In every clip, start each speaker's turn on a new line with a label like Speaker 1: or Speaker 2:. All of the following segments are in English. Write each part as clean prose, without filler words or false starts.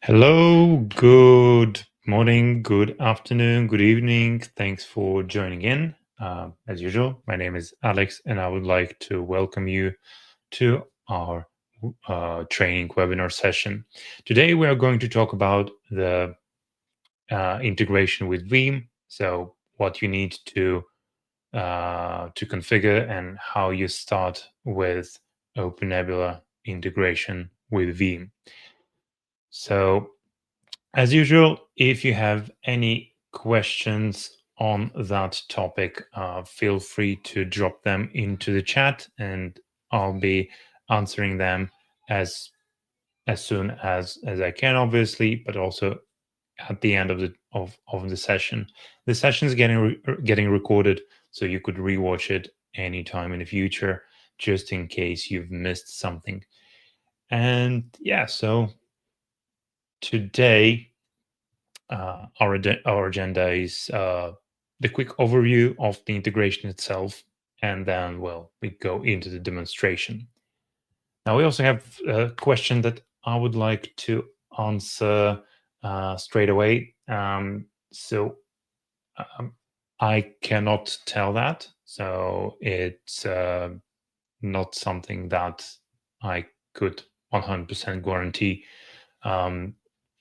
Speaker 1: Hello, good morning, good afternoon, good evening. Thanks for joining in. As usual, my name is Alex, and I would like to welcome you to our training webinar session. Today, we are going to talk about the integration with Veeam. So, what you need to configure and how you start with OpenNebula integration with Veeam. So, as usual, if you have any questions on that topic, feel free to drop them into the chat, and I'll be answering them as soon as I can, obviously, but also at the end of the session. The session is getting recorded, so you could rewatch it anytime in the future, just in case you've missed something. And yeah, so today our agenda is the quick overview of the integration itself, and then, well, we go into the demonstration. Now, we also have a question that I would like to answer straight away. So I cannot tell that. So it's not something that I could 100% guarantee.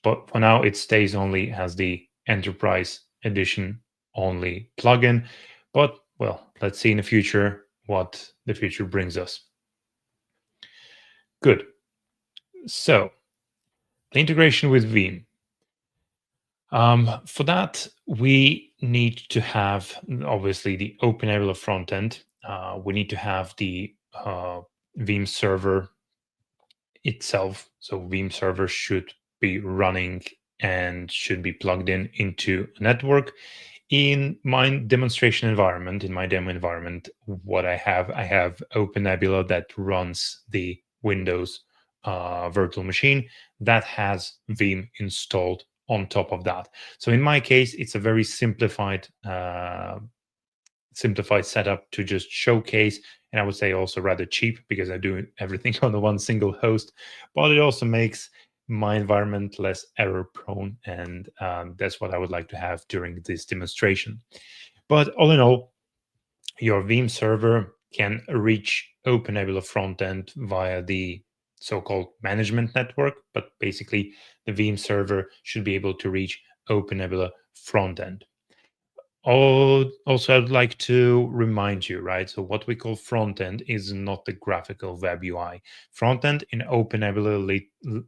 Speaker 1: But for now, it stays only as the Enterprise Edition only plugin. But, well, let's see in the future what the future brings us. Good. So, the integration with Veeam. For that, we need to have, obviously, the OpenNebula frontend. We need to have the Veeam server itself. So Veeam server should be running and should be plugged into a network. In my demonstration environment, in my demo environment, what I have OpenNebula that runs the Windows virtual machine that has Veeam installed on top of that. So in my case, it's a very simplified setup to just showcase, and I would say also rather cheap because I do everything on the one single host, but it also makes my environment less error prone, and that's what I would like to have during this demonstration. But all in all, your Veeam server can reach OpenNebula frontend via the so-called management network, but basically the Veeam server should be able to reach OpenNebula frontend. Also, I'd like to remind you, right? So what we call front end is not the graphical web UI. Front end in OpenNebula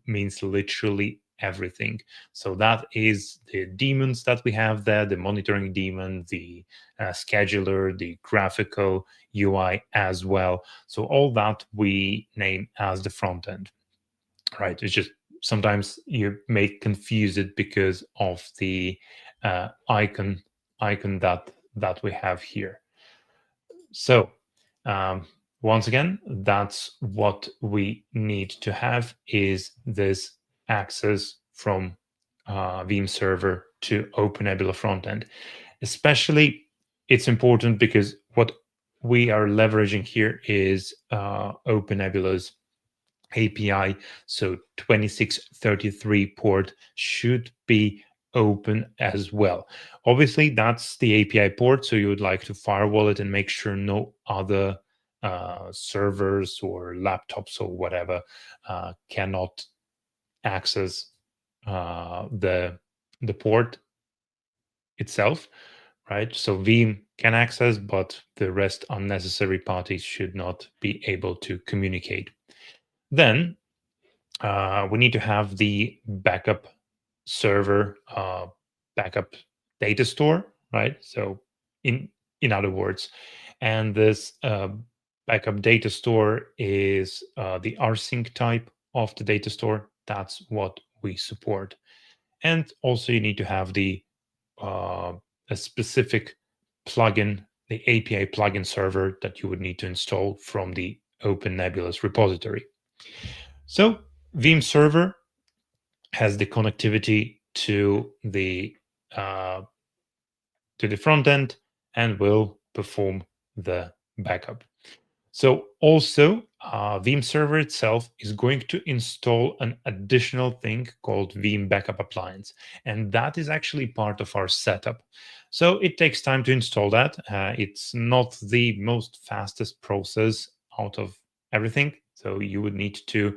Speaker 1: means literally everything. So that is the daemons that we have there, the monitoring daemon, the scheduler, the graphical UI as well. So all that we name as the front end, right? It's just sometimes you may confuse it because of the icon that we have here. So once again, that's what we need to have is this access from Veeam server to OpenNebula frontend. Especially, it's important because what we are leveraging here is OpenNebula's API. So 2633 port should be open as well. Obviously, that's the API port. So you would like to firewall it and make sure no other servers or laptops or whatever cannot access the port itself, right? So Veeam can access, but the rest unnecessary parties should not be able to communicate. Then we need to have the backup server, backup data store, right? So in other words, and this backup data store is the rsync type of the data store. That's what we support. And also you need to have the a specific plugin, the API plugin server that you would need to install from the OpenNebula's repository. So Veeam server has the connectivity to the front end and will perform the backup. So also Veeam server itself is going to install an additional thing called Veeam Backup Appliance. And that is actually part of our setup. So it takes time to install that. It's not the most fastest process out of everything. So you would need to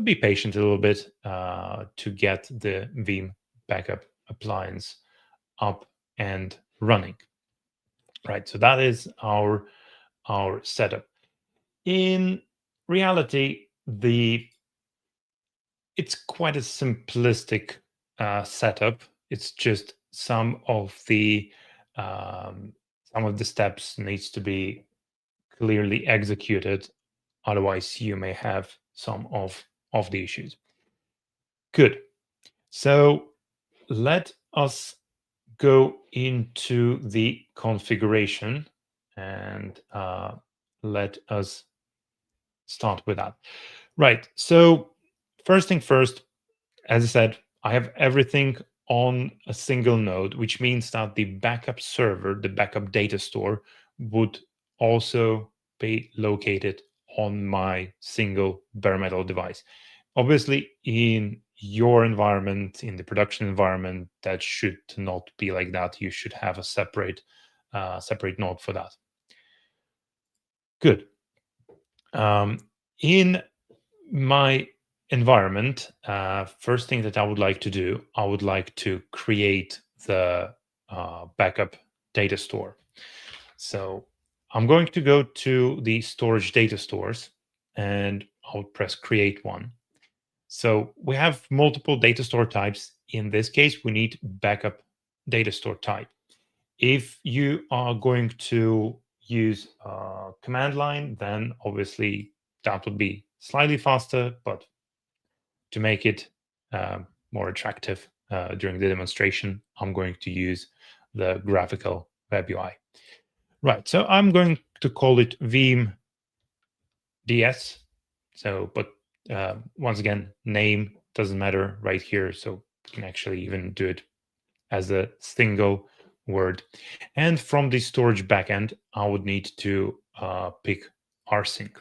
Speaker 1: be patient a little bit to get the Veeam Backup Appliance up and running. Right. So that is our setup. In reality, it's quite a simplistic setup. It's just um, some of the steps needs to be clearly executed. Otherwise, you may have some of the issues. Good. So let us go into the configuration and let us start with that. Right. So first thing first, as I said, I have everything on a single node, which means that the backup server, the backup data store, would also be located on my single bare metal device. Obviously, in your environment, in the production environment, that should not be like that. You should have a separate node for that. Good. In my environment, first thing that I would like to do, I would like to create the backup data store. So I'm going to go to the storage data stores and I'll press create one. So we have multiple data store types. In this case, we need backup data store type. If you are going to use command line, then obviously that would be slightly faster, but to make it more attractive during the demonstration, I'm going to use the graphical web UI. Right, so I'm going to call it Veeam DS. So, but once again, name doesn't matter right here. So you can actually even do it as a single word. And from the storage backend, I would need to pick rsync.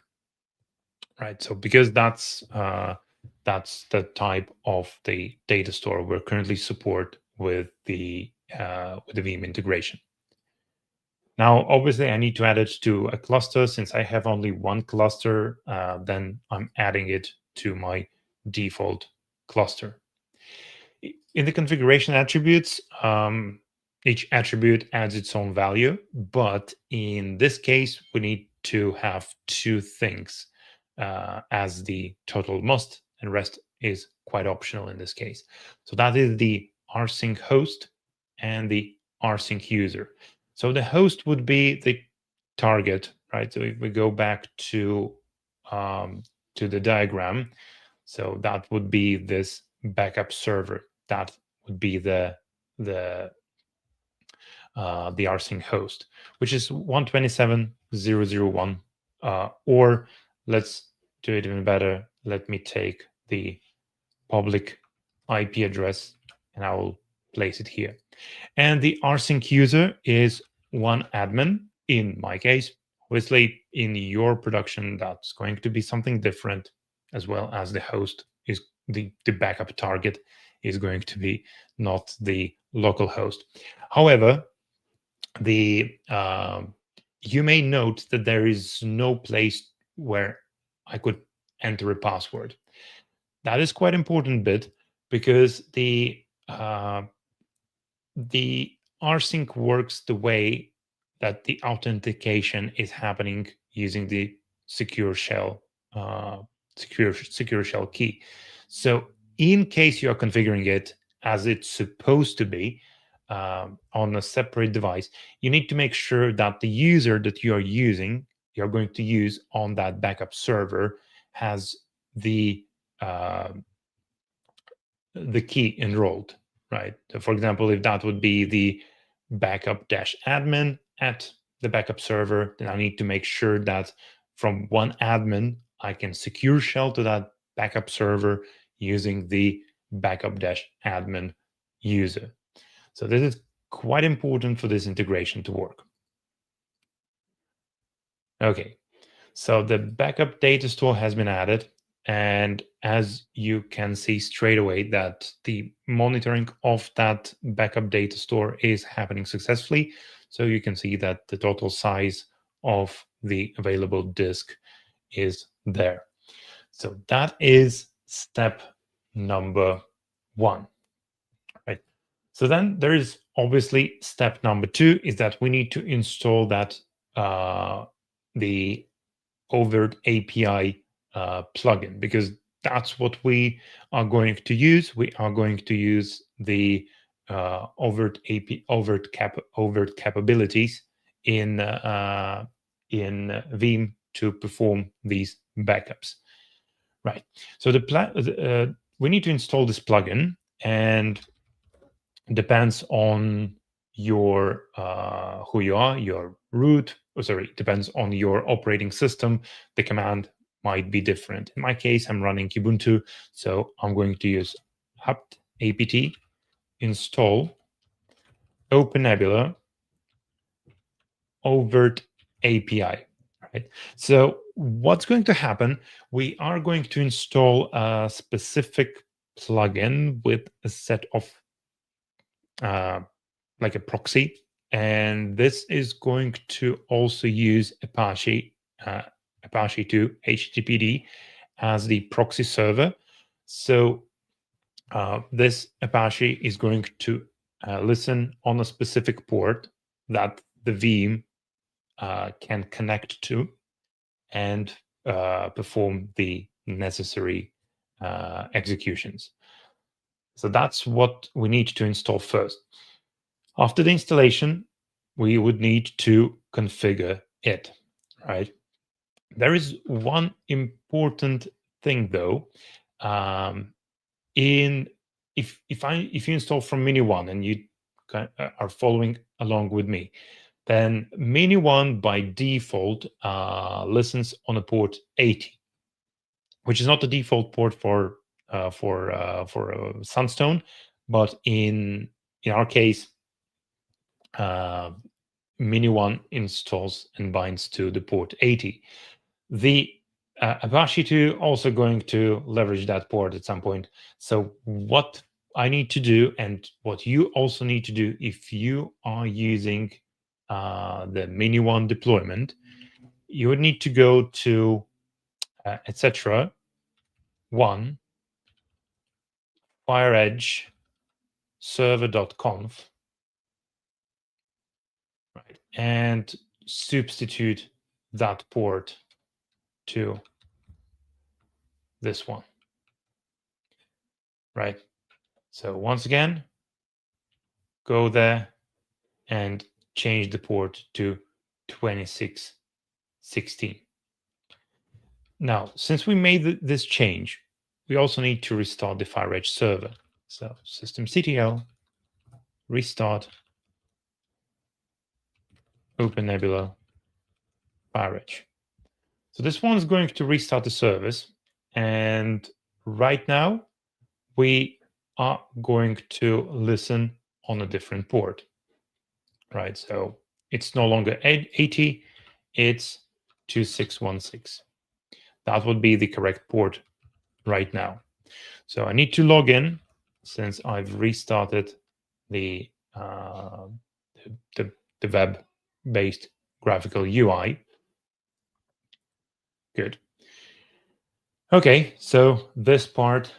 Speaker 1: Right. So because that's the type of the data store we're currently support with the Veeam integration. Now, obviously, I need to add it to a cluster. Since I have only one cluster, then I'm adding it to my default cluster. In the configuration attributes, each attribute adds its own value, but in this case, we need to have two things as the total must, and rest is quite optional in this case. So that is the rsync host and the rsync user. So the host would be the target, right? So if we go back to the diagram, so that would be this backup server. That would be the rsync host, which is 127.0.0.1. Or let's do it even better. Let me take the public IP address and I will place it here. And the rsync user is one admin. In my case, obviously, in your production, that's going to be something different, as well as the host is the backup target is going to be not the local host. However, the you may note that there is no place where I could enter a password. That is quite important bit because the rsync works the way that the authentication is happening using the secure shell secure shell key. So in case you are configuring it as it's supposed to be on a separate device, you need to make sure that the user that you're going to use on that backup server has uh, the key enrolled, right? So for example, if that would be the backup dash admin at the backup server, then I need to make sure that from one admin, I can secure shell to that backup server using the backup dash admin user. So this is quite important for this integration to work. Okay, So the backup data store has been added. And as you can see straight away that the monitoring of that backup data store is happening successfully. So you can see that the total size of the available disk is there. So that is step number one, right? So then there is obviously step number two is that we need to install that the Overt API plugin, because that's what we are going to use. We are going to use the overt capabilities in Veeam to perform these backups. Right. So we need to install this plugin, and depends on your who you are, your root. Oh, sorry, depends on your operating system. The command might be different. In my case, I'm running Ubuntu, so I'm going to use apt install OpenNebula Overt API. Right. So what's going to happen? We are going to install a specific plugin with a set of like a proxy, and this is going to also use Apache 2 HTTPD as the proxy server. So this Apache is going to listen on a specific port that the Veeam can connect to and perform the necessary executions. So that's what we need to install first. After the installation, we would need to configure it, right? There is one important thing though. In if you install from Mini One and you are following along with me, then Mini One by default listens on a port 80, which is not the default port for Sunstone, but in our case, Mini One installs and binds to the port 80. The Apache 2 also going to leverage that port at some point. So what I need to do, and what you also need to do if you are using the Mini One deployment, you would need to go to etc. one fireedge server.conf, right, and substitute that port to this one, right? So once again, go there and change the port to 2616. Now, since we made this change, we also need to restart the FireEdge server. So systemctl restart OpenNebula FireEdge. So this one is going to restart the service, and right now we are going to listen on a different port, right? So it's no longer 80, it's 2616. That would be the correct port right now. So I need to log in since I've restarted the the web-based graphical UI. Good. Okay, so this part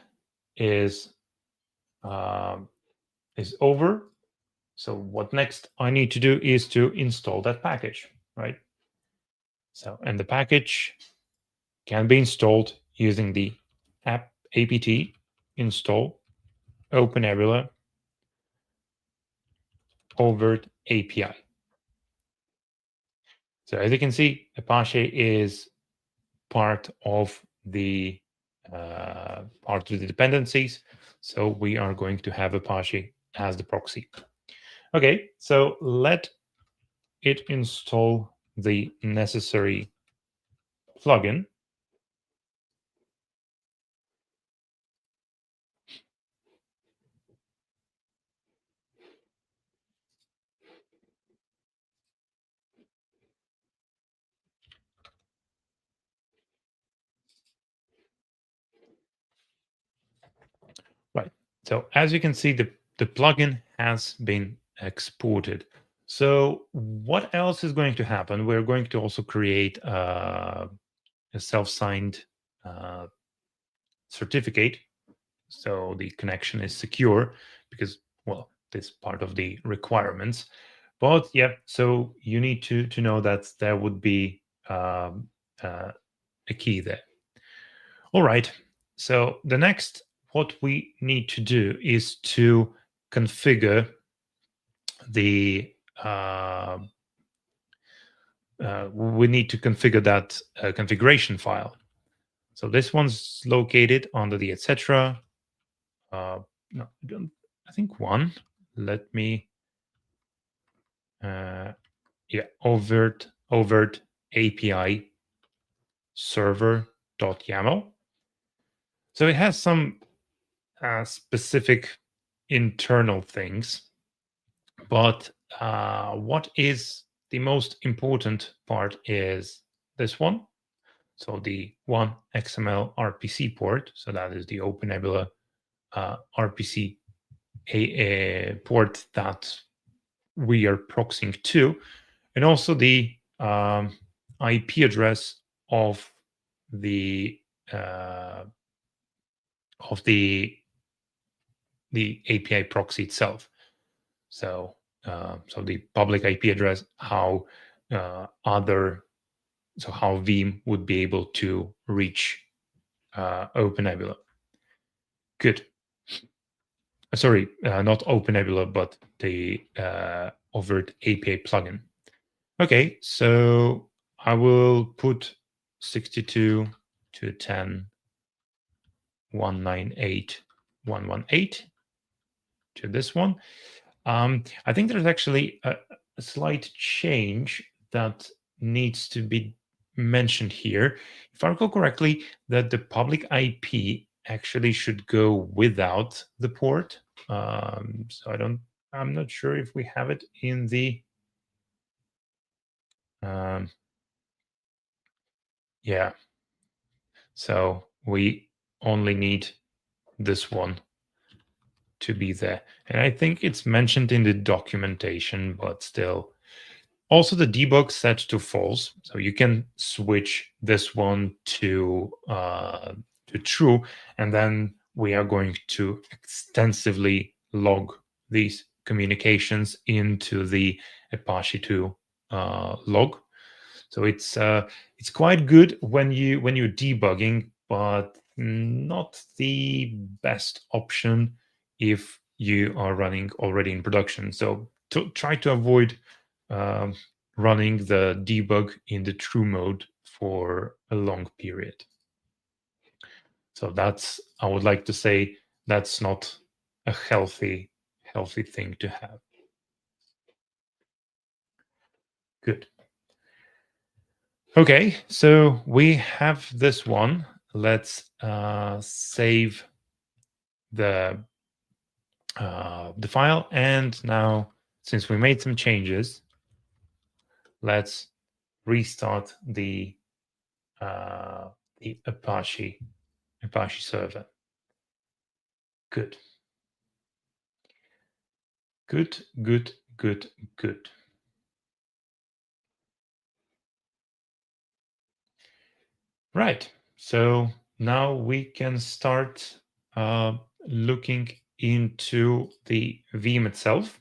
Speaker 1: is over. So what next I need to do is to install that package, right? So, and the package can be installed using the apt install OpenNebula Overt API. So as you can see, Apache is part of the dependencies. So we are going to have Apache as the proxy. Okay, so let it install the necessary plugin. So as you can see, the plugin has been exported. So what else is going to happen? We're going to also create a self-signed uh, certificate. So the connection is secure because, well, this is part of the requirements. But yeah, so you need to know that there would be a key there. All right. So the next, what we need to do is to configure the we need to configure that configuration file. So this one's located under the etc. No, I don't. I think one. Let me. Yeah, overt API server.yaml. So it has some specific internal things, but what is the most important part is this one. So the one XML RPC port. So that is the OpenNebula RPC port that we are proxying to, and also the IP address of the uh, of the API proxy itself. So so the public IP address, how other so how Veeam would be able to reach OpenNebula. Good. Sorry, not OpenNebula, but the Overt API plugin. Okay, so I will put 62 to 10 198.118 to this one. I think there's actually a slight change that needs to be mentioned here. If I recall correctly, that the public IP actually should go without the port. So I'm not sure if we have it in the, um, yeah. So we only need this one to be there. And I think it's mentioned in the documentation, but still. Also, the debug set to false, so you can switch this one to true, and then we are going to extensively log these communications into the Apache 2 log. So it's quite good when you're debugging, but not the best option if you are running already in production. So try to avoid um, running the debug in the true mode for a long period. So that's, I would like to say, that's not a healthy thing to have. Good. Okay, so we have this one. Let's save the file, and now since we made some changes, let's restart the Apache server. Good. Good, good, good, good. Right. So now we can start looking into the Veeam itself.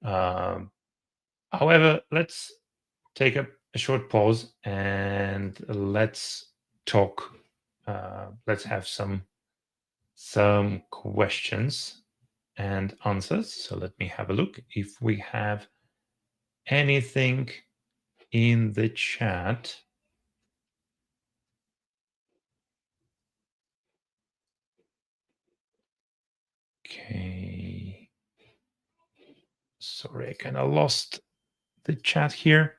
Speaker 1: However, let's take a short pause and let's talk. Let's have some questions and answers. So let me have a look if we have anything in the chat. Okay. Sorry, I kind of lost the chat here.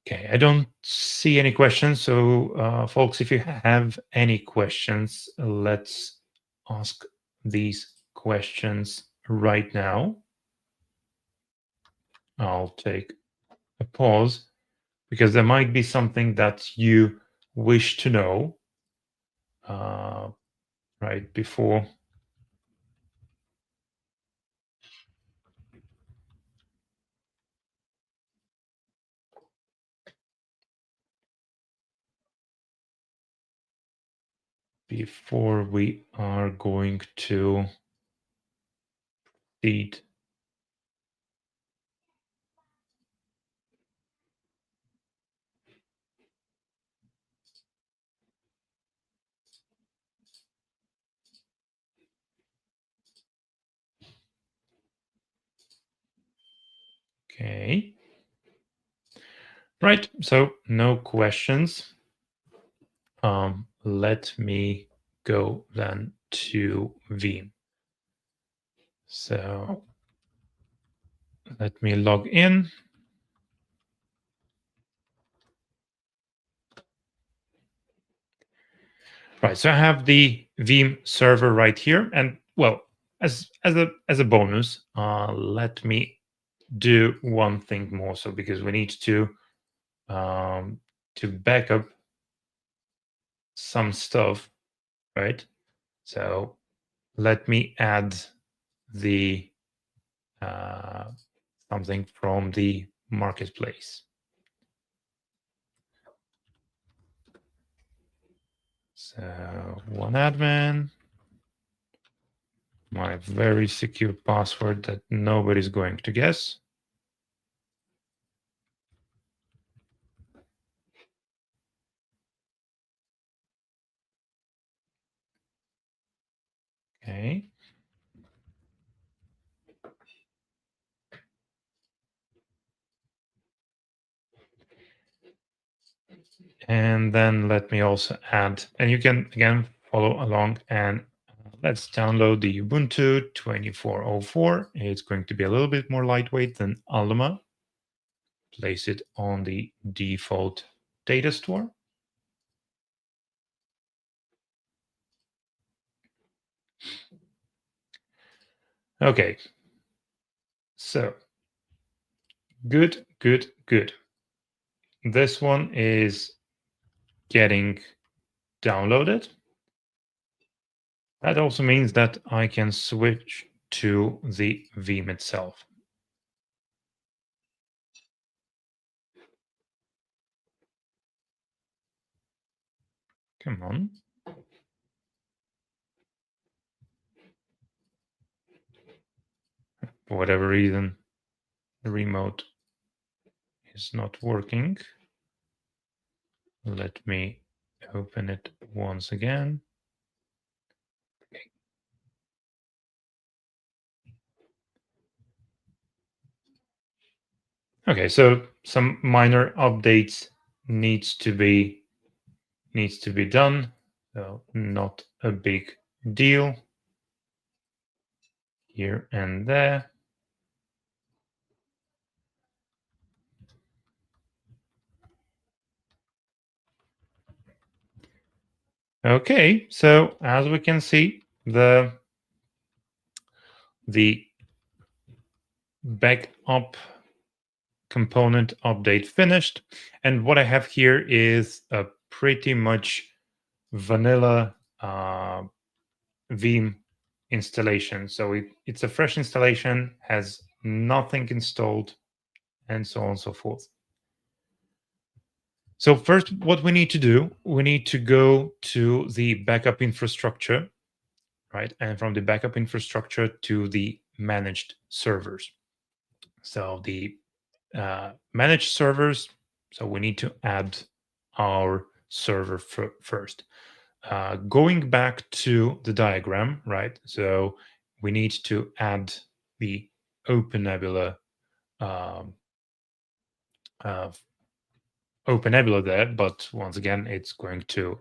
Speaker 1: Okay, I don't see any questions. So, folks, if you have any questions, let's ask these questions right now. I'll take a pause because there might be something that you wish to know. right before we are going to proceed. Okay. Right, so no questions. Let me go then to Veeam. So let me log in. Right, so I have the Veeam server right here, and well, as a bonus, let me do one thing more. So because we need to back up some stuff, right? So let me add the something from the marketplace. So one admin, my very secure password that nobody's going to guess. Okay. And then let me also add, and you can again follow along, and let's download the Ubuntu 2404. It's going to be a little bit more lightweight than Alma. Place it on the default data store. Okay. So good. This one is getting downloaded. That also means that I can switch to the Veeam itself. Come on. For whatever reason, the remote is not working. Let me open it once again. Okay, so some minor updates needs to be done. So not a big deal here and there. Okay, so as we can see, the backup component update finished. And what I have here is a pretty much vanilla Veeam installation. So it's a fresh installation, has nothing installed, and so on and so forth. So first, what we need to do, we need to go to the backup infrastructure, right? And from the backup infrastructure to the managed servers. So the managed servers, so we need to add our server first. Going back to the diagram, right? So we need to add the OpenNebula um, uh, OpenNebula there, but once again, it's going to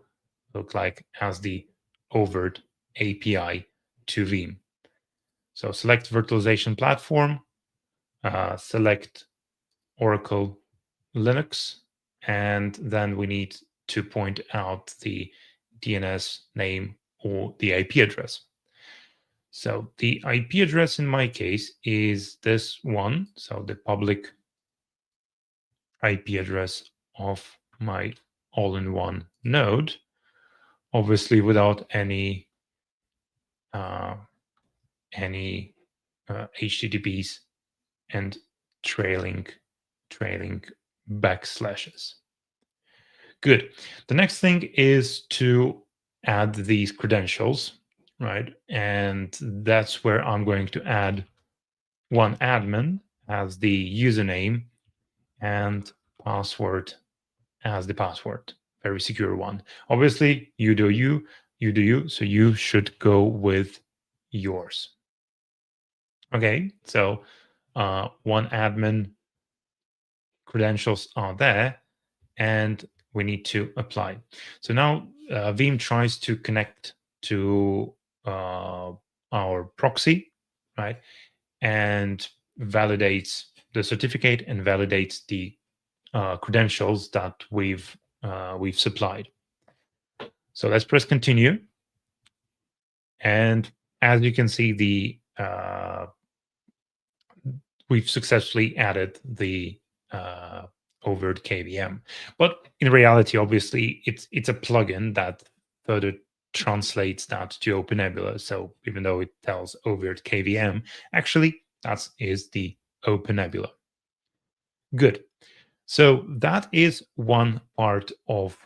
Speaker 1: look like as the overt API to Veeam. So select virtualization platform, select Oracle Linux, and then we need to point out the DNS name or the IP address. So the IP address in my case is this one, so the public IP address of my all-in-one node, obviously without any any HTTPs and trailing backslashes. Good. The next thing is to add these credentials, right? And that's where I'm going to add one admin as the username and password as the password. Very secure one. Obviously, you do you, so you should go with yours. Okay, so one admin credentials are there, and we need to apply. So now Veeam tries to connect to our proxy, right, and validates the certificate and validates the credentials that we've supplied. So let's press continue, and as you can see, we've successfully added the overt KVM. But in reality, obviously, it's a plugin that further translates that to OpenNebula. So even though it tells overt KVM, actually that is the OpenNebula. Good. So that is one part of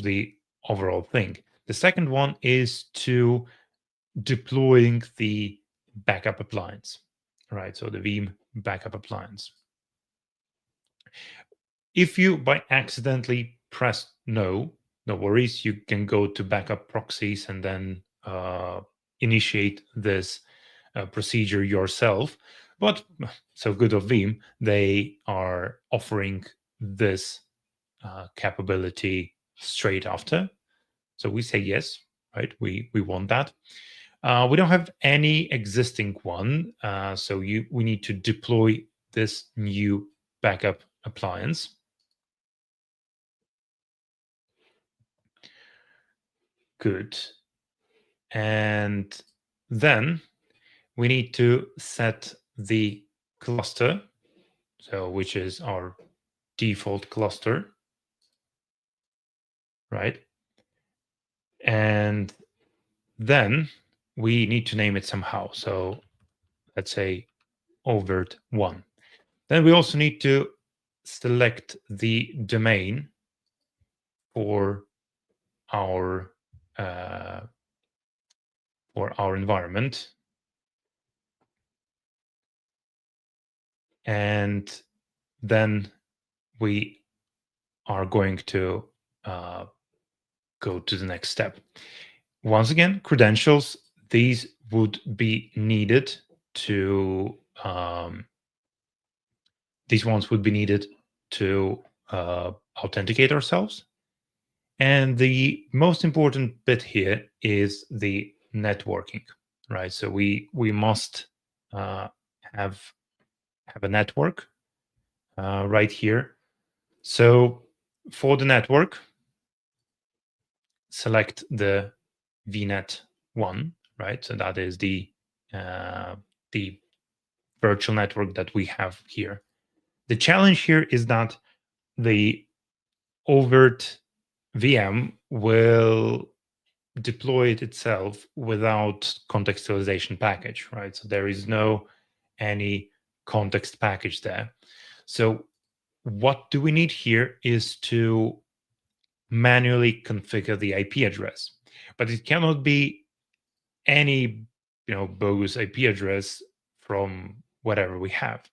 Speaker 1: the overall thing. The second one is to deploying the backup appliance, right? So the Veeam backup appliance. If you by accidentally press no worries, you can go to backup proxies and then initiate this procedure yourself. But so good of Veeam, they are offering this capability straight after. So we say yes, right? We want that. We don't have any existing one, so we need to deploy this new backup appliance. Good. And then we need to set the cluster, so which is our default cluster, right? And then we need to name it somehow. So let's say overt one. Then we also need to select the domain for our environment, and then we are going to go to the next step. Once again, credentials, these would be needed to these ones would be needed to authenticate ourselves. And the most important bit here is the networking, right? So we must have a network right here. So for the network, select the VNet one, right? So that is the virtual network that we have here. The challenge here is that the overt VM will deploy it itself without contextualization package, right? So there is no any context package there. So what do we need here is to manually configure the IP address, but it cannot be any bogus IP address from whatever we have.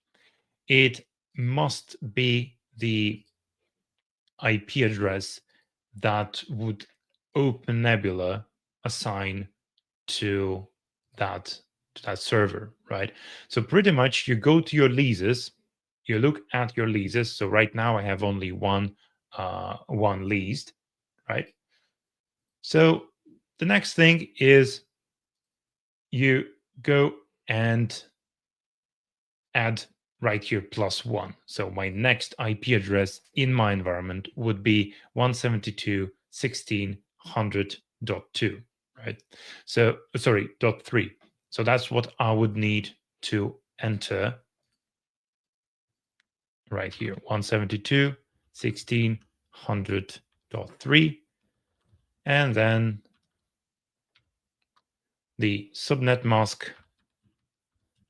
Speaker 1: It must be the IP address that would OpenNebula assign to that server, right? So pretty much you go to your leases, you look at your leases. So right now I have only one leased, right? So the next thing is you go and add right here +1. So my next IP address in my environment would be 172.16.100.2, right? So sorry, .3. So that's what I would need to enter right here, 172.16.100.3, and then the subnet mask,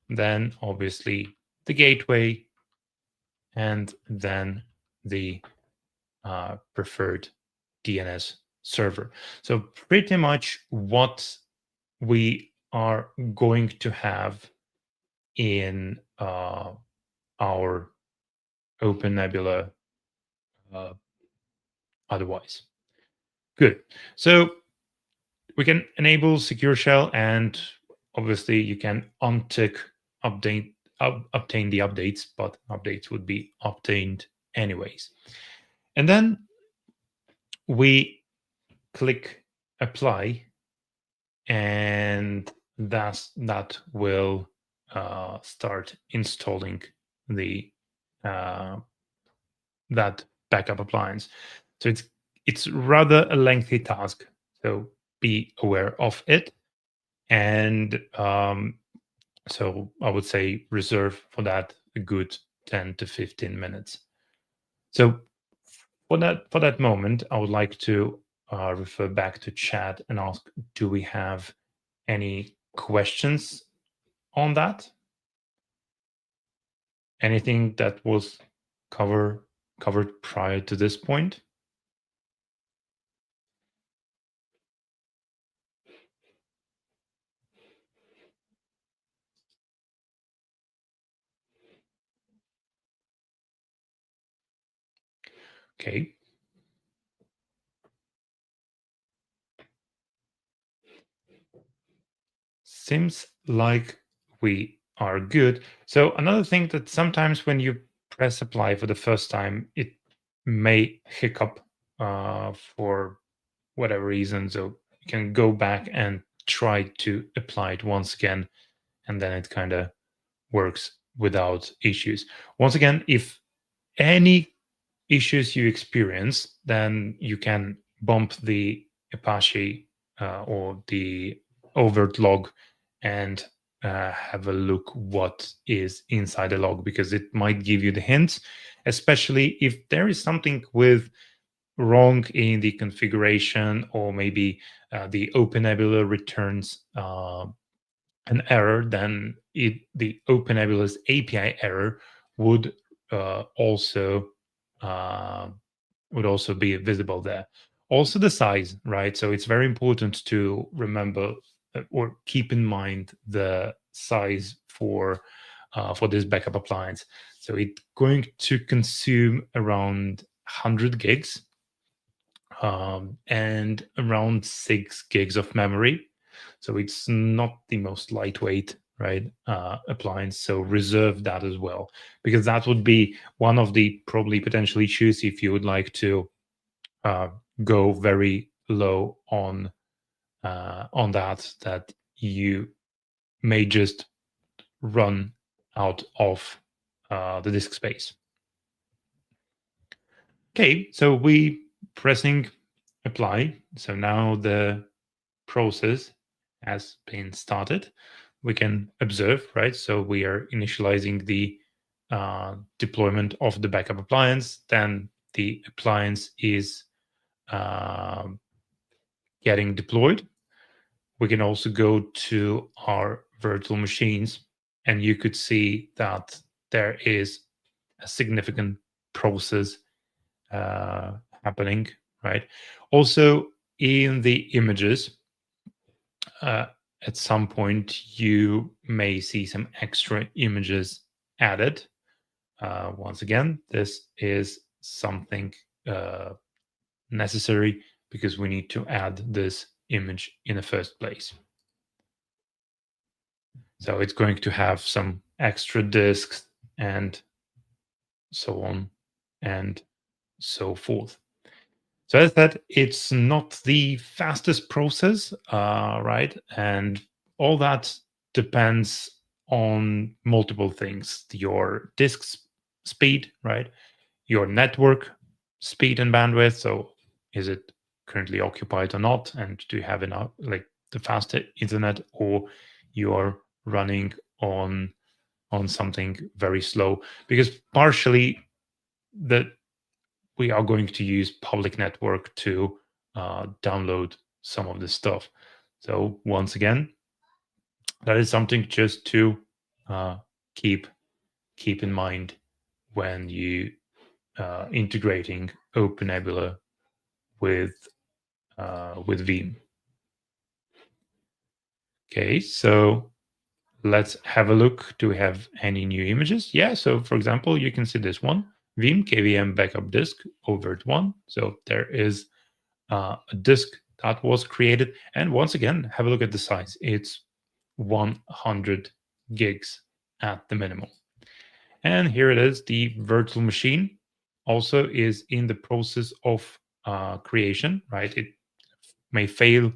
Speaker 1: then obviously the gateway, and then the preferred DNS server. So pretty much what we are going to have in our OpenNebula otherwise. Good. So we can enable secure shell, and obviously you can untick obtain the updates, but updates would be obtained anyways. And then we click apply, and that will start installing the that backup appliance. So it's rather a lengthy task, so be aware of it. And so I would say reserve for that a good 10 to 15 minutes. So for that moment, I would like to refer back to chat and ask, do we have any questions on that? Anything that was covered prior to this point? Okay. Seems like we are good. So another thing that sometimes when you press apply for the first time, it may hiccup for whatever reason. So you can go back and try to apply it once again, and then it kind of works without issues. Once again, if any issues you experience, then you can bump the Apache or the overt log and have a look what is inside the log, because it might give you the hints, especially if there is something with wrong in the configuration, or maybe the OpenNebula returns an error, then the OpenNebula's API error would also uh, be visible there. Also the size, right? So it's very important to remember or keep in mind the size for this backup appliance. So it's going to consume around 100 gigs and around 6 gigs of memory. So it's not the most lightweight, right, appliance. So reserve that as well, because that would be one of the probably potential issues if you would like to go very low on that you may just run out of the disk space. Okay, so we pressing apply. So now the process has been started. We can observe, right? So we are initializing the deployment of the backup appliance. Then the appliance is uh, getting deployed. We can also go to our virtual machines, and you could see that there is a significant process happening, right? Also, in the images, uh, at some point, you may see some extra images added. Once again, this is something necessary because we need to add this image in the first place. So it's going to have some extra disks and so on and so forth. So as that, it's not the fastest process, right? And all that depends on multiple things: your disk speed, right? Your network speed and bandwidth. So is it currently occupied or not? And do you have enough, like the faster internet, or you're running on something very slow? Because partially the we are going to use public network to download some of this stuff. So once again, that is something just to uh, keep in mind when you integrating OpenNebula with Veeam. Okay, so let's have a look. Do we have any new images? Yeah, so for example, you can see this one, Veeam KVM backup disk overt one. So there is a disk that was created. And once again, have a look at the size. It's 100 gigs at the minimum. And here it is, the virtual machine also is in the process of creation, right? It may fail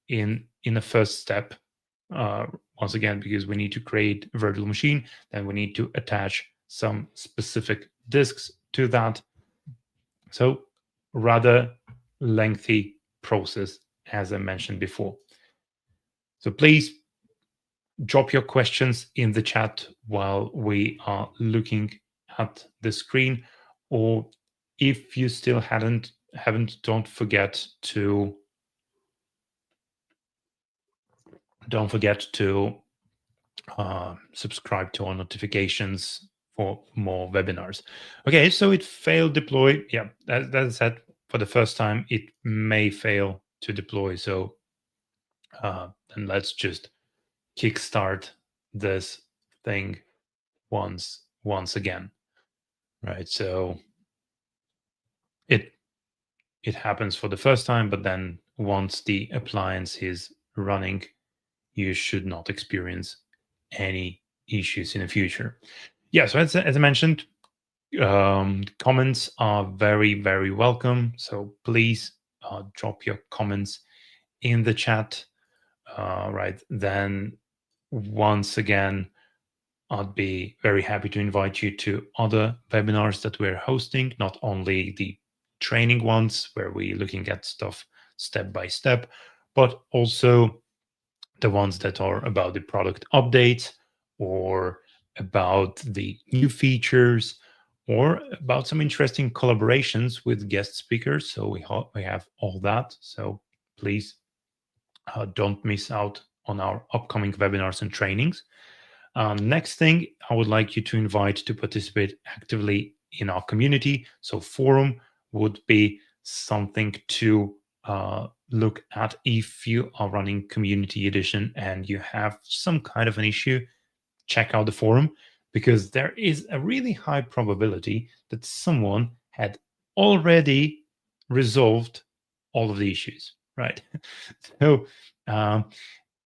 Speaker 1: in the first step. Uh, Once again, because we need to create a virtual machine, then we need to attach some specific disks to that. So rather lengthy process, as I mentioned before. So please drop your questions in the chat while we are looking at the screen, or if you still haven't, don't forget to subscribe to our notifications for more webinars. Okay, so it failed deploy. Yeah, that's said, for the first time, it may fail to deploy. So then let's just kickstart this thing once again, right? So it it happens for the first time, but then once the appliance is running, you should not experience any issues in the future. Yeah, so as I mentioned, comments are very, very welcome. So please drop your comments in the chat. Right. Then, once again, I'd be very happy to invite you to other webinars that we're hosting, not only the training ones where we're looking at stuff step by step, but also the ones that are about the product updates or about the new features or about some interesting collaborations with guest speakers. So we have all that. So please don't miss out on our upcoming webinars and trainings. Next thing, I would like you to invite to participate actively in our community. So forum would be something to look at if you are running community edition and you have some kind of an issue. Check out the forum, because there is a really high probability that someone had already resolved all of the issues, right? So um,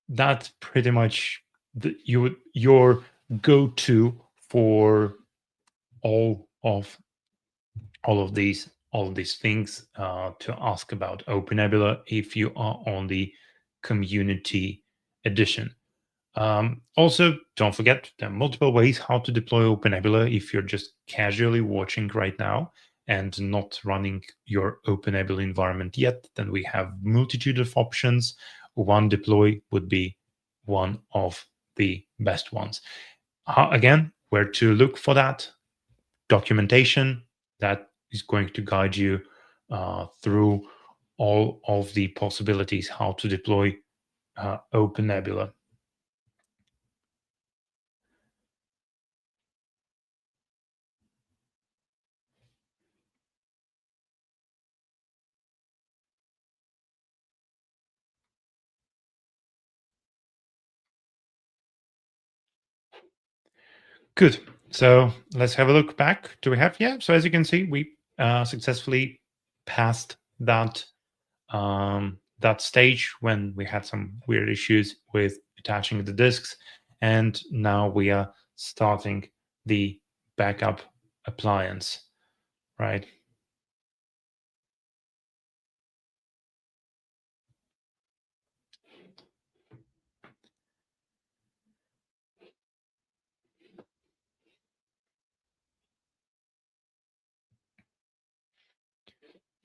Speaker 1: that's pretty much your go-to for all of these things to ask about OpenNebula if you are on the community edition. Also, don't forget there are multiple ways how to deploy OpenNebula if you're just casually watching right now and not running your OpenNebula environment yet. Then we have multitude of options. One deploy would be one of the best ones. Again, where to look for that? Documentation that is going to guide you through all of the possibilities how to deploy OpenNebula. Good. So let's have a look back. Do we have? Yeah. So as you can see, we successfully passed that stage when we had some weird issues with attaching the disks, and now we are starting the backup appliance, right?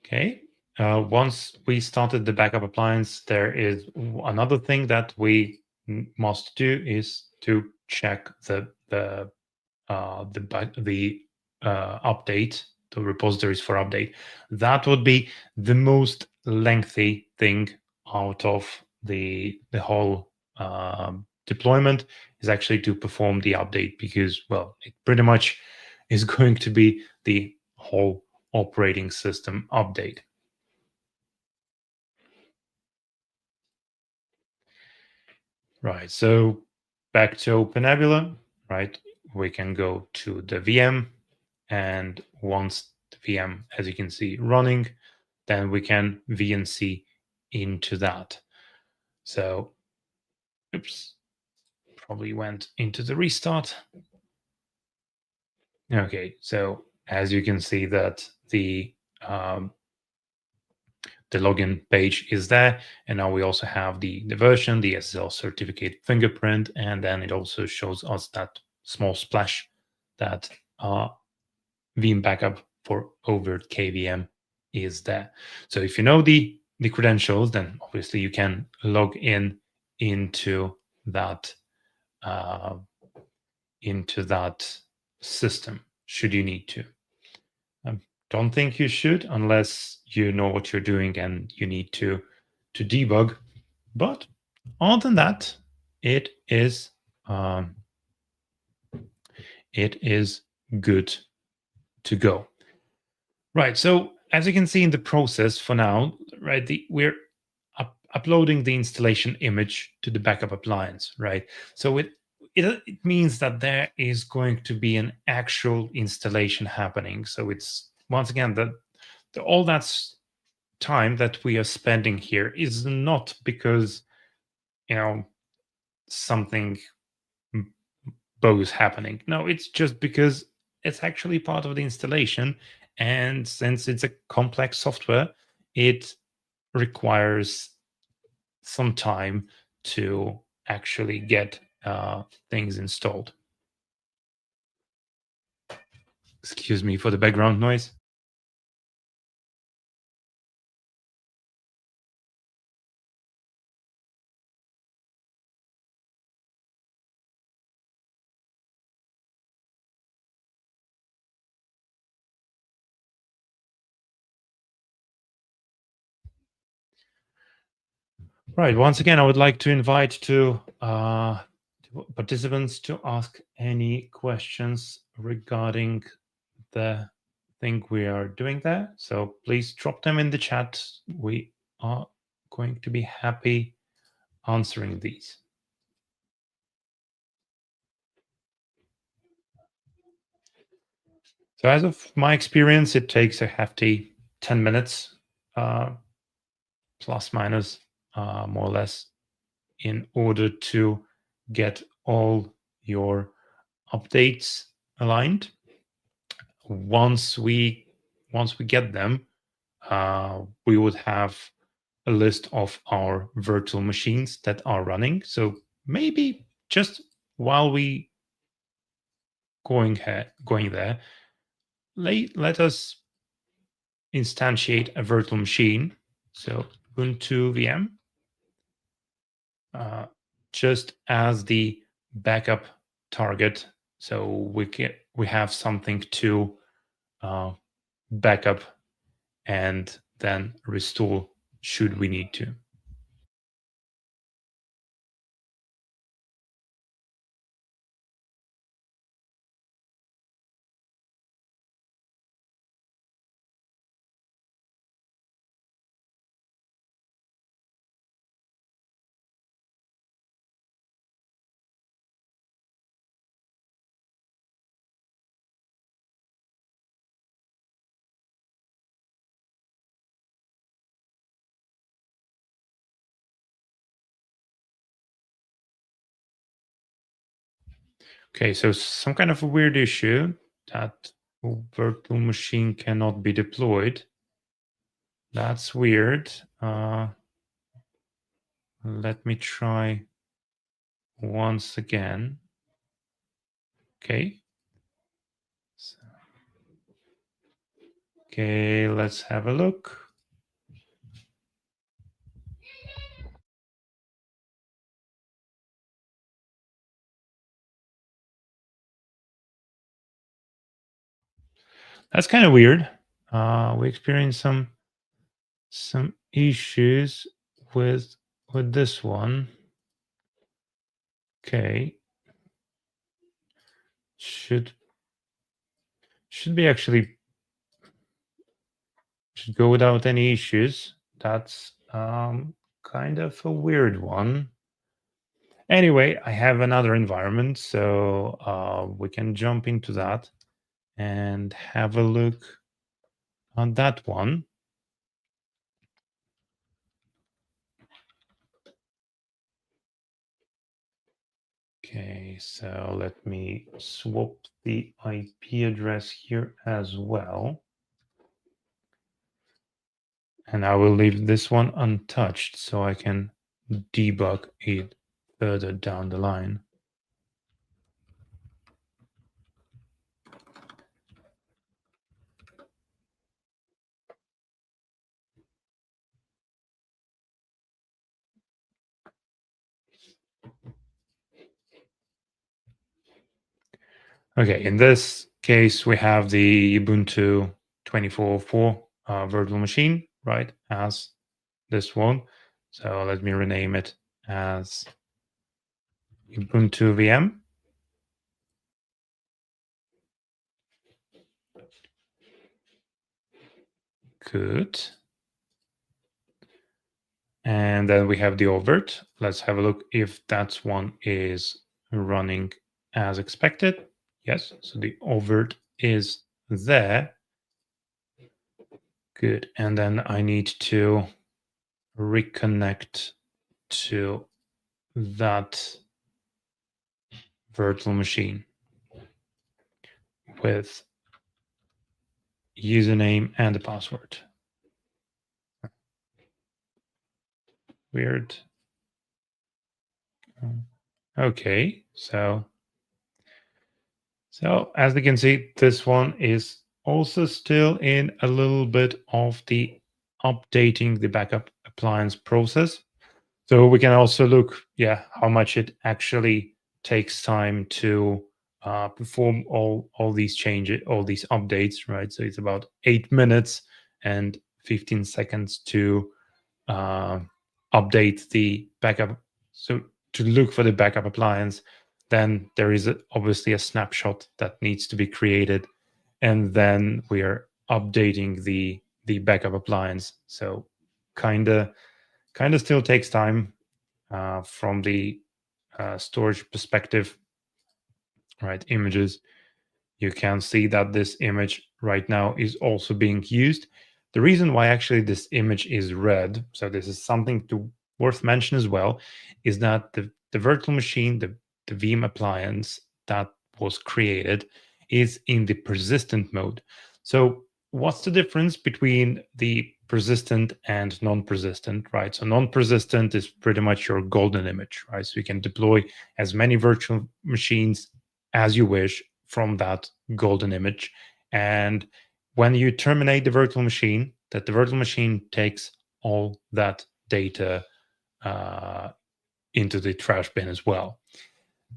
Speaker 1: Okay. Once we started the backup appliance, there is another thing that we must do is to check the update, the repositories for update. That would be the most lengthy thing out of the whole deployment is actually to perform the update because, well, it pretty much is going to be the whole operating system update. Right. So back to OpenNebula, right? We can go to the VM, and once the VM, as you can see, running, then we can VNC into that. So, oops, probably went into the restart. Okay, so as you can see that um, the login page is there, and now we also have the version, the SSL certificate fingerprint, and then it also shows us that small splash that Veeam backup for over KVM is there. So if you know the credentials, then obviously you can log into that uh, into that system should you need to. I don't think you should unless you know what you're doing and you need to debug. But other than that, it is um, it is good to go. Right. So as you can see in the process for now, right, we're uploading the installation image to the backup appliance, right? So it means that there is going to be an actual installation happening. So it's once again that all that's time that we are spending here is not because you know something both happening. No, it's just because it's actually part of the installation. And since it's a complex software, it requires some time to actually get things installed. Excuse me for the background noise. Right. Once again, I would like to invite to participants to ask any questions regarding the thing we are doing there. So please drop them in the chat. We are going to be happy answering these. So, as of my experience, it takes a hefty 10 minutes, uh, plus minus, more or less, in order to get all your updates aligned. Once we get them, we would have a list of our virtual machines that are running. So maybe just while we going there, let us instantiate a virtual machine. So Ubuntu VM, uh, just as the backup target. So we have something to backup and then restore should we need to. Okay, so some kind of a weird issue that virtual machine cannot be deployed. That's weird. Let me try once again. Okay. So- okay, let's have a look. That's kind of weird. We experienced some issues with this one. Okay. Should be actually should go without any issues. That's kind of a weird one. Anyway, I have another environment, so we can jump into that and have a look on that one. Okay, so let me swap the IP address here as well. And I will leave this one untouched so I can debug it further down the line. Okay, in this case, we have the Ubuntu 24.4 virtual machine, right, as this one. So let me rename it as Ubuntu VM. Good. And then we have the overt. Let's have a look if that one is running as expected. Yes, so the overt is there. Good. And then I need to reconnect to that virtual machine with username and the password. Weird. Okay, so as you can see, this one is also still in a little bit of the updating the backup appliance process. So we can also look, how much it actually takes time to perform all these changes, all these updates, right? So it's about 8 minutes and 15 seconds to uh, update the backup. So to look for the backup appliance, then there is obviously a snapshot that needs to be created, and then we are updating the backup appliance. So kind of still takes time from the storage perspective, right? Images. You can see that this image right now is also being used. The reason why actually this image is red, so this is something to worth mention as well, is that the virtual machine, the Veeam appliance that was created is in the persistent mode. So what's the difference between the persistent and non-persistent, right? So non-persistent is pretty much your golden image, right? So you can deploy as many virtual machines as you wish from that golden image. And when you terminate the virtual machine, that the virtual machine takes all that data uh, into the trash bin as well.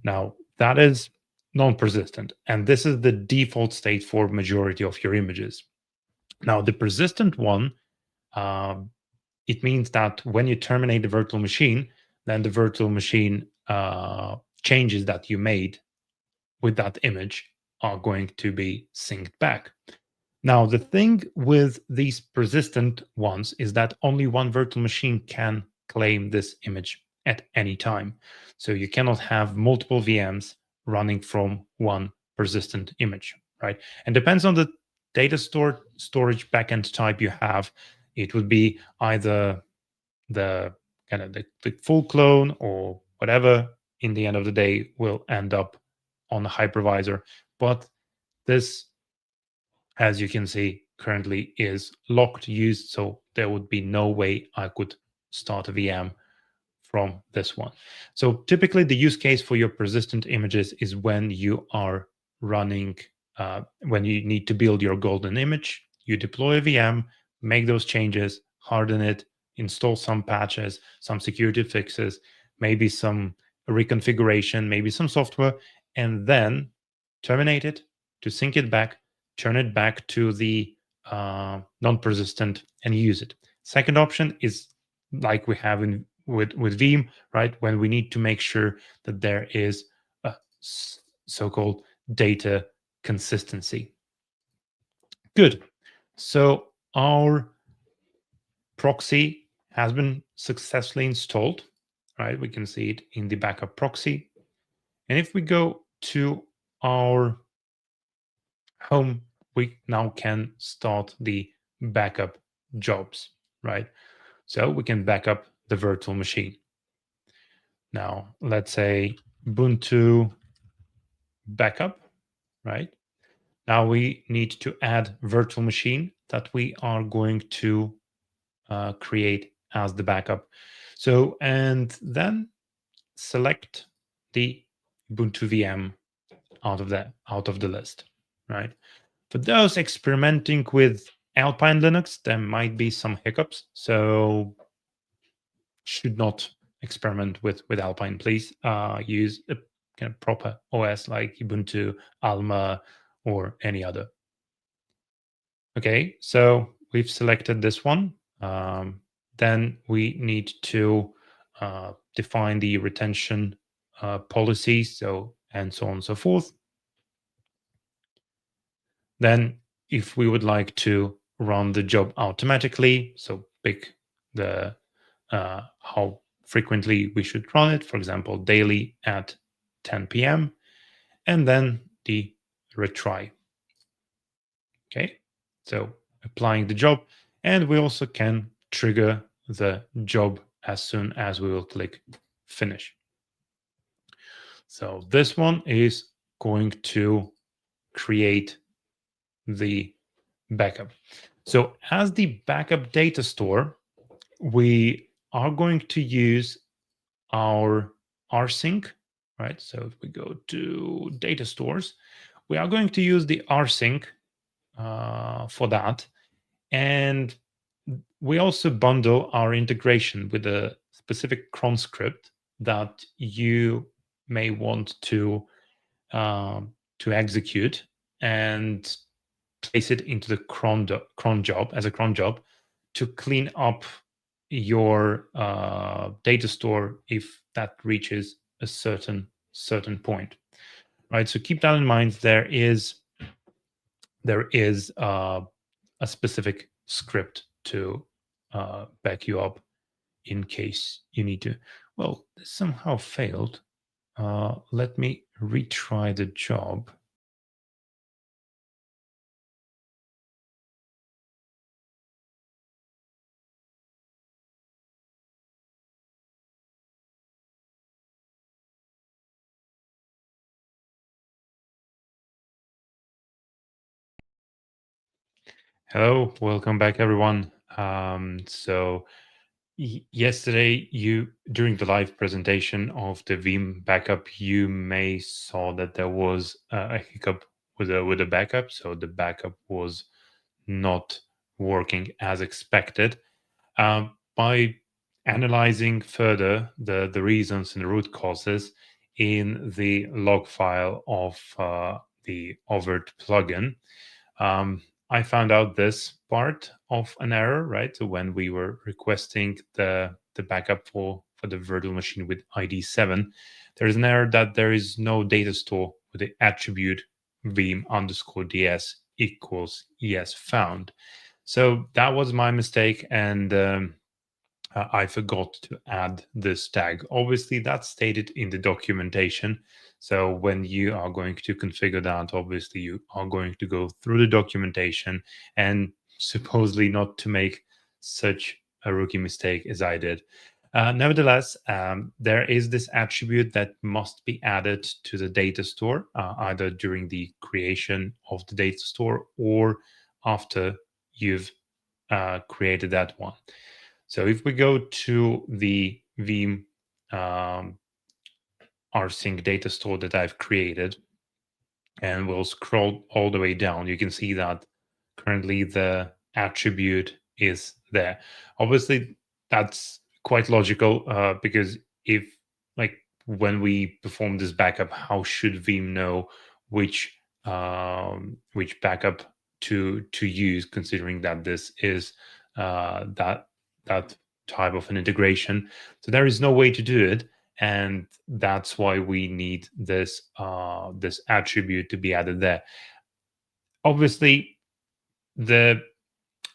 Speaker 1: Now, that is non-persistent, and this is the default state for majority of your images. Now, the persistent one, it means that when you terminate the virtual machine, then the virtual machine changes that you made with that image are going to be synced back. Now, the thing with these persistent ones is that only one virtual machine can claim this image at any time. So you cannot have multiple VMs running from one persistent image, right? And depends on the data storage backend type you have. It would be either the kind of the full clone or whatever in the end of the day will end up on the hypervisor. But this, as you can see, currently is locked used, so there would be no way I could start a VM from this one. So typically the use case for your persistent images is when you are running, when you need to build your golden image, you deploy a VM, make those changes, harden it, install some patches, some security fixes, maybe some reconfiguration, maybe some software, and then terminate it to sync it back, turn it back to the non-persistent and use it. Second option is like we have in with Veeam, right? When we need to make sure that there is a so-called data consistency. Good. So our proxy has been successfully installed, right? We can see it in the backup proxy. And if we go to our home, we now can start the backup jobs, right? So we can back up the virtual machine. Now, let's say Ubuntu backup, right? Now we need to add virtual machine that we are going to create as the backup. So, and then select the Ubuntu VM out of the list, right? For those experimenting with Alpine Linux, there might be some hiccups. So should not experiment with Alpine. Please use a kind of proper OS like Ubuntu, Alma, or any other. Okay, so we've selected this one. Then we need to define the retention policy, so and so on and so forth. Then, if we would like to run the job automatically, so pick the how frequently we should run it, for example, daily at 10 p.m., and then the retry. Okay, so applying the job, and we also can trigger the job as soon as we will click finish. So this one is going to create the backup. So as the backup data store, we are going to use our rsync, right? So if we go to data stores, we are going to use the rsync for that. And we also bundle our integration with a specific cron script that you may want to execute and place it into the cron job as a cron job to clean up your data store if that reaches a certain point, right? So keep that in mind. There is a specific script to back you up in case you need to. Well, this somehow failed. Let me retry the job. Hello, welcome back, everyone. So yesterday, you during the live presentation of the Veeam backup, you may saw that there was a hiccup with a backup. So the backup was not working as expected. By analyzing further the reasons and the root causes in the log file of the Overt plugin, I found out this part of an error, right? So when we were requesting the backup for the virtual machine with ID 7, there is an error that there is no data store with the attribute veeam underscore ds equals yes found. So that was my mistake, and I forgot to add this tag. Obviously, that's stated in the documentation. So when you are going to configure that, obviously you are going to go through the documentation and supposedly not to make such a rookie mistake as I did. Nevertheless, there is this attribute that must be added to the data store, either during the creation of the data store or after you've created that one. So if we go to the Veeam rsync data store that I've created, and we'll scroll all the way down, you can see that currently the attribute is there. Obviously, that's quite logical because if, like, when we perform this backup, how should Veeam know which backup to use, considering that this is that type of an integration. So there is no way to do it, and that's why we need this attribute to be added there. Obviously, the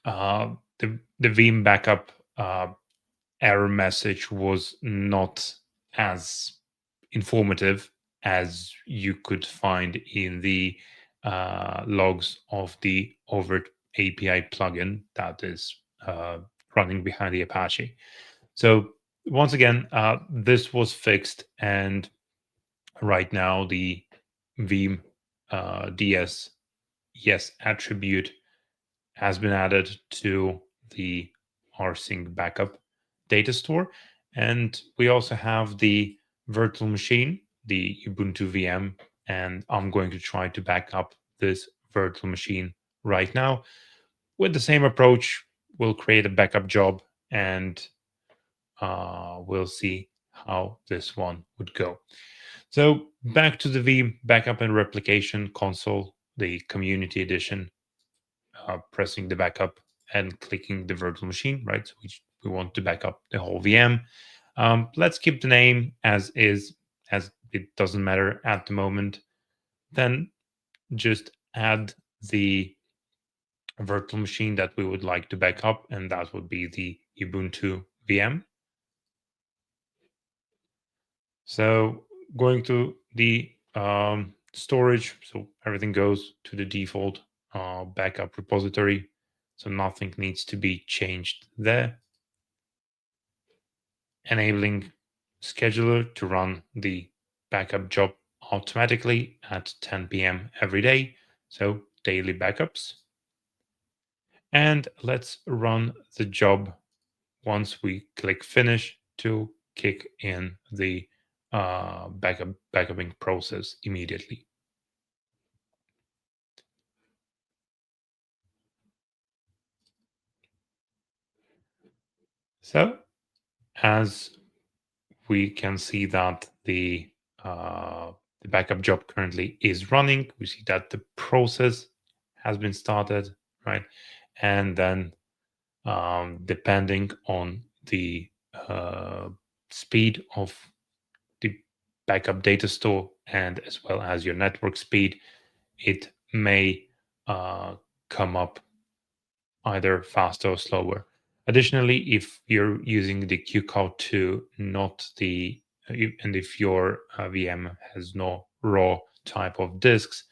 Speaker 1: the Veeam backup error message was not as informative as you could find in the logs of the Overt API plugin that is running behind the Apache. So once again, this was fixed, and right now the Veeam DS yes attribute has been added to the rsync backup data store. And we also have the virtual machine, the Ubuntu VM, and I'm going to try to back up this virtual machine right now. With the same approach, we'll create a backup job and we'll see how this one would go. So back to the Veeam backup and replication console, the community edition, pressing the backup and clicking the virtual machine, right? So we want to back up the whole VM. Let's keep the name as is, as it doesn't matter at the moment. Then just add the virtual machine that we would like to back up, and that would be the Ubuntu VM. So going to the storage, so everything goes to the default backup repository. So nothing needs to be changed there. Enabling scheduler to run the backup job automatically at 10 p.m. every day. So daily backups. And let's run the job once we click finish to kick in the backupping process immediately. So as we can see that the backup job currently is running, we see that the process has been started, right? And then depending on the speed of the backup data store and as well as your network speed, it may come up either faster or slower. Additionally, if you're using the QCOW2, not the and if your VM has no raw type of disks,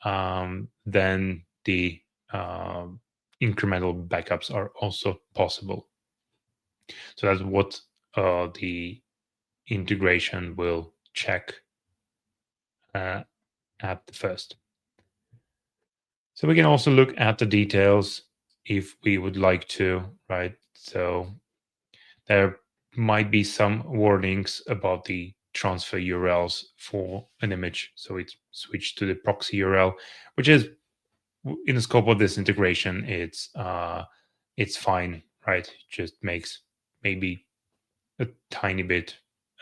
Speaker 1: then the uh, incremental backups are also possible. So that's what the integration will check uh, at the first. So we can also look at the details if we would like to, right? So there might be some warnings about the transfer URLs for an image. So it's switched to the proxy URL, which is in the scope of this integration, it's fine, right? It just makes maybe a tiny bit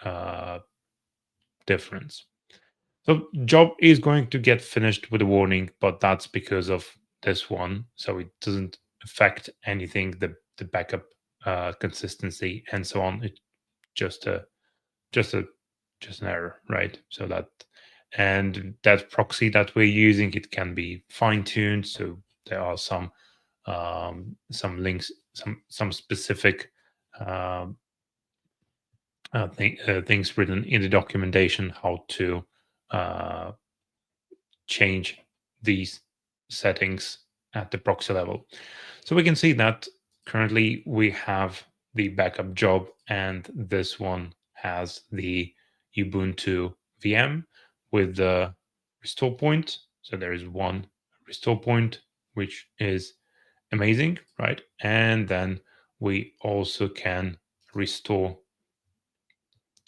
Speaker 1: uh, difference. So job is going to get finished with a warning, but that's because of this one. So it doesn't affect anything, the backup consistency and so on. It's just a just a just an error, right? So that and that proxy that we're using, it can be fine-tuned. So there are some links, some specific um, things written in the documentation how to uh, change these settings at the proxy level. So we can see that currently we have the backup job, and this one has the Ubuntu VM with the restore point. So there is one restore point, which is amazing, right? And then we also can restore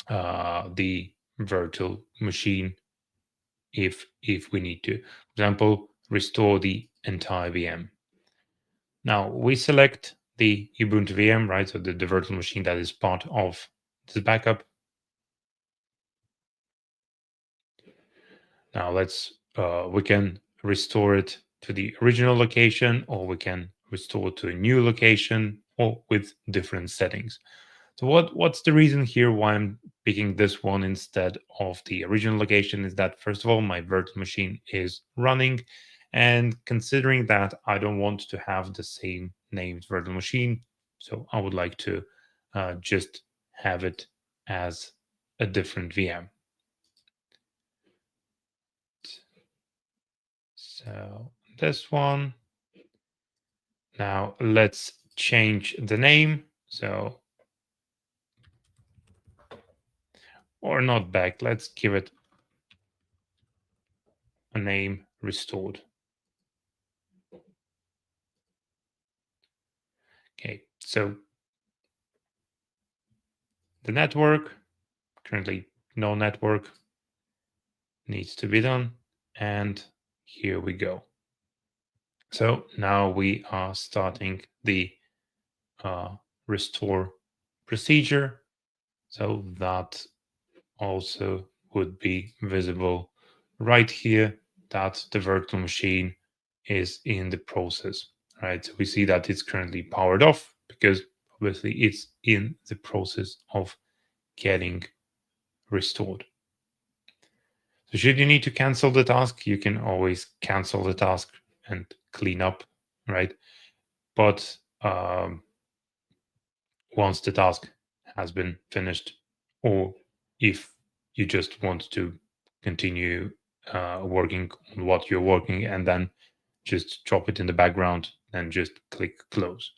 Speaker 1: the virtual machine if we need to. For example, restore the entire VM. Now we select the Ubuntu VM, right? So the virtual machine that is part of this backup. Now we can restore it to the original location, or we can restore to a new location, or with different settings. So what's the reason here why I'm picking this one instead of the original location is that first of all my virtual machine is running, and considering that I don't want to have the same named virtual machine, so I would like to just have it as a different VM. So this one. Now let's change the name. So, or not back, let's give it a name restored. Okay, so the network, currently no network, needs to be done. And here we go. So now we are starting the uh, restore procedure. So that also would be visible right here that the virtual machine is in the process, right? So we see that it's currently powered off because obviously it's in the process of getting restored. So should you need to cancel the task, you can always cancel the task and clean up, right? But once the task has been finished, or if you just want to continue working on what you're working and then just drop it in the background and just click close.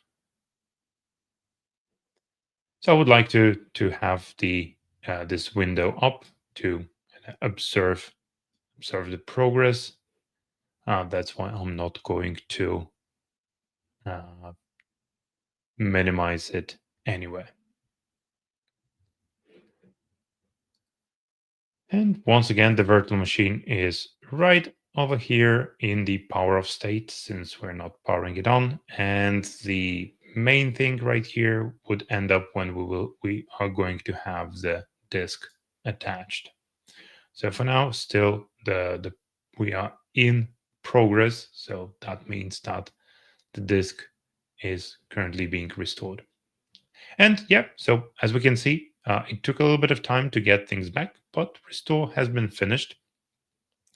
Speaker 1: So I would like to have the this window up to observe the progress. That's why I'm not going to uh, minimize it anyway. And once again, the virtual machine is right over here in the power off state since we're not powering it on. And the main thing right here would end up when we are going to have the disk attached. So for now, still the we are in progress. So that means that the disk is currently being restored. And yeah, so as we can see, it took a little bit of time to get things back, but restore has been finished,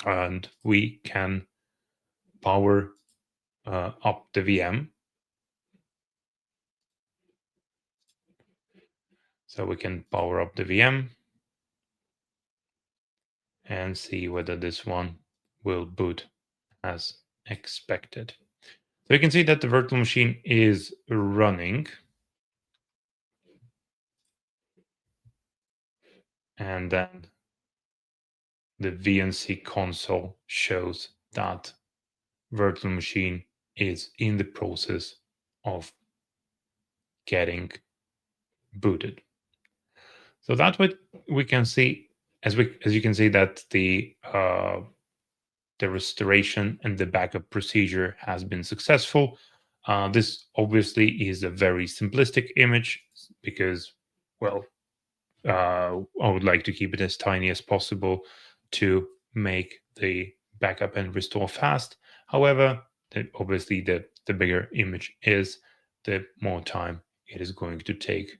Speaker 1: and we can power up the VM. So we can power up the VM and see whether this one will boot as expected. So you can see that the virtual machine is running. And then the VNC console shows that virtual machine is in the process of getting booted. So that way we can see, as you can see, that the restoration and the backup procedure has been successful. This obviously is a very simplistic image because, well, I would like to keep it as tiny as possible to make the backup and restore fast. However, obviously, the bigger image is, the more time it is going to take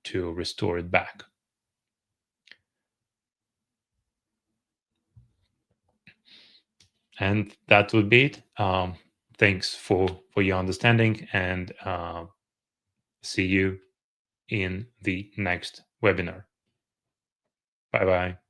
Speaker 1: to restore it back. And that would be it. Thanks for your understanding, and see you in the next webinar. Bye bye.